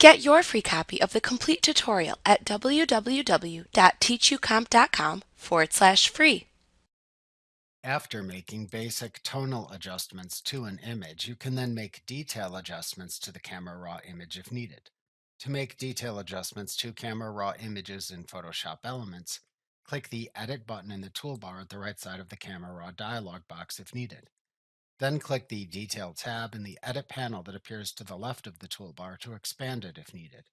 Get your free copy of the complete tutorial at www.teachucomp.com/free. After making basic tonal adjustments to an image, you can then make detail adjustments to the camera raw image if needed. To make detail adjustments to camera raw images in Photoshop Elements, click the Edit button in the toolbar at the right side of the camera raw dialog box if needed. Then click the Detail tab in the Edit panel that appears to the left of the toolbar to expand it if needed.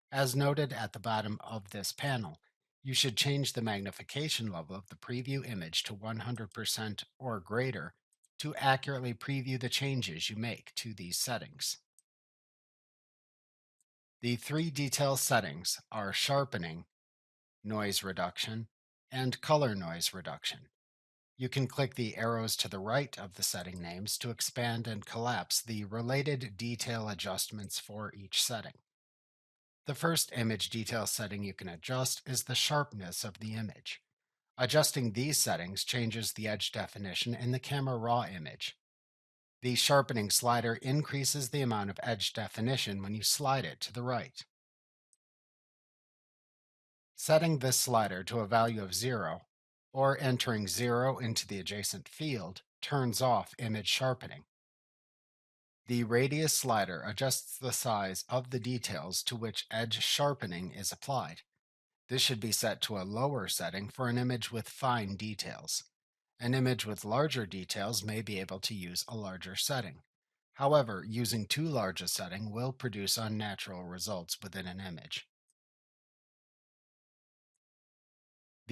As noted at the bottom of this panel, you should change the magnification level of the preview image to 100% or greater to accurately preview the changes you make to these settings. The three detail settings are sharpening, noise reduction, and color noise reduction. You can click the arrows to the right of the setting names to expand and collapse the related detail adjustments for each setting. The first image detail setting you can adjust is the sharpness of the image. Adjusting these settings changes the edge definition in the camera raw image. The sharpening slider increases the amount of edge definition when you slide it to the right. Setting this slider to a value of 0 or entering 0 into the adjacent field turns off image sharpening. The radius slider adjusts the size of the details to which edge sharpening is applied. This should be set to a lower setting for an image with fine details. An image with larger details may be able to use a larger setting. However, using too large a setting will produce unnatural results within an image.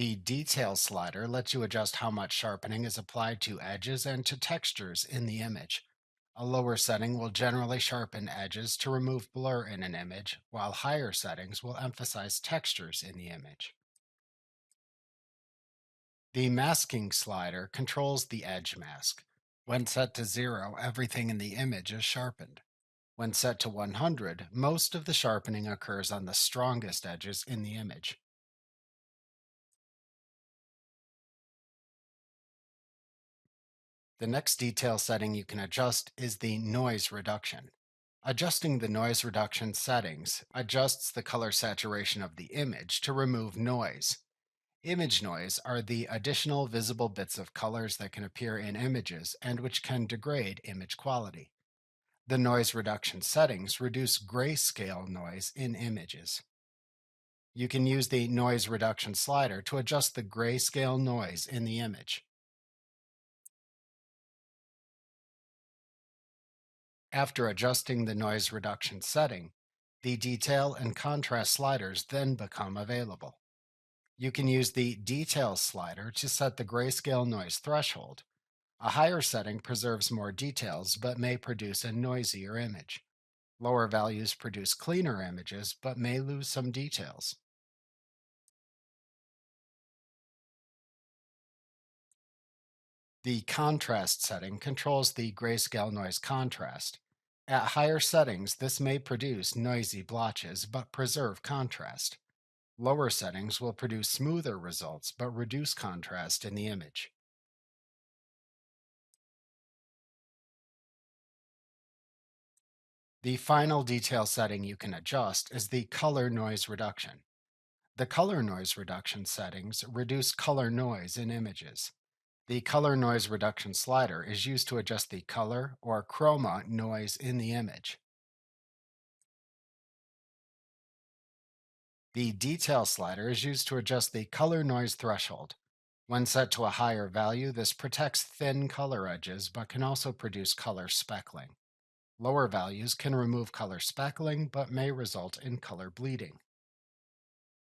The Detail slider lets you adjust how much sharpening is applied to edges and to textures in the image. A lower setting will generally sharpen edges to remove blur in an image, while higher settings will emphasize textures in the image. The masking slider controls the edge mask. When set to 0, everything in the image is sharpened. When set to 100, most of the sharpening occurs on the strongest edges in the image. The next detail setting you can adjust is the noise reduction. Adjusting the noise reduction settings adjusts the color saturation of the image to remove noise. Image noise are the additional visible bits of colors that can appear in images and which can degrade image quality. The noise reduction settings reduce grayscale noise in images. You can use the noise reduction slider to adjust the grayscale noise in the image. After adjusting the noise reduction setting, the detail and contrast sliders then become available. You can use the Detail slider to set the grayscale noise threshold. A higher setting preserves more details but may produce a noisier image. Lower values produce cleaner images but may lose some details. The Contrast setting controls the grayscale noise contrast. At higher settings, this may produce noisy blotches but preserve contrast. Lower settings will produce smoother results but reduce contrast in the image. The final detail setting you can adjust is the color noise reduction. The color noise reduction settings reduce color noise in images. The color noise reduction slider is used to adjust the color or chroma noise in the image. The detail slider is used to adjust the color noise threshold. When set to a higher value, this protects thin color edges but can also produce color speckling. Lower values can remove color speckling but may result in color bleeding.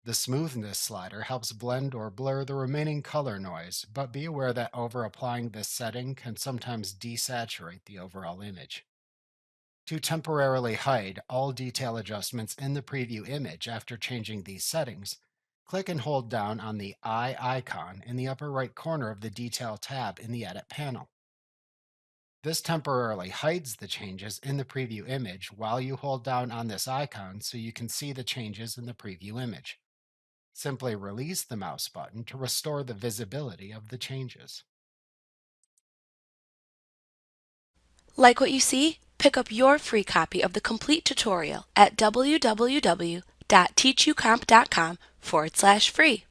The smoothness slider helps blend or blur the remaining color noise, but be aware that over applying this setting can sometimes desaturate the overall image. To temporarily hide all detail adjustments in the preview image after changing these settings, click and hold down on the eye icon in the upper right corner of the Detail tab in the Edit panel. This temporarily hides the changes in the preview image while you hold down on this icon so you can see the changes in the preview image. Simply release the mouse button to restore the visibility of the changes. Like what you see? Pick up your free copy of the complete tutorial at www.teachucomp.com/free.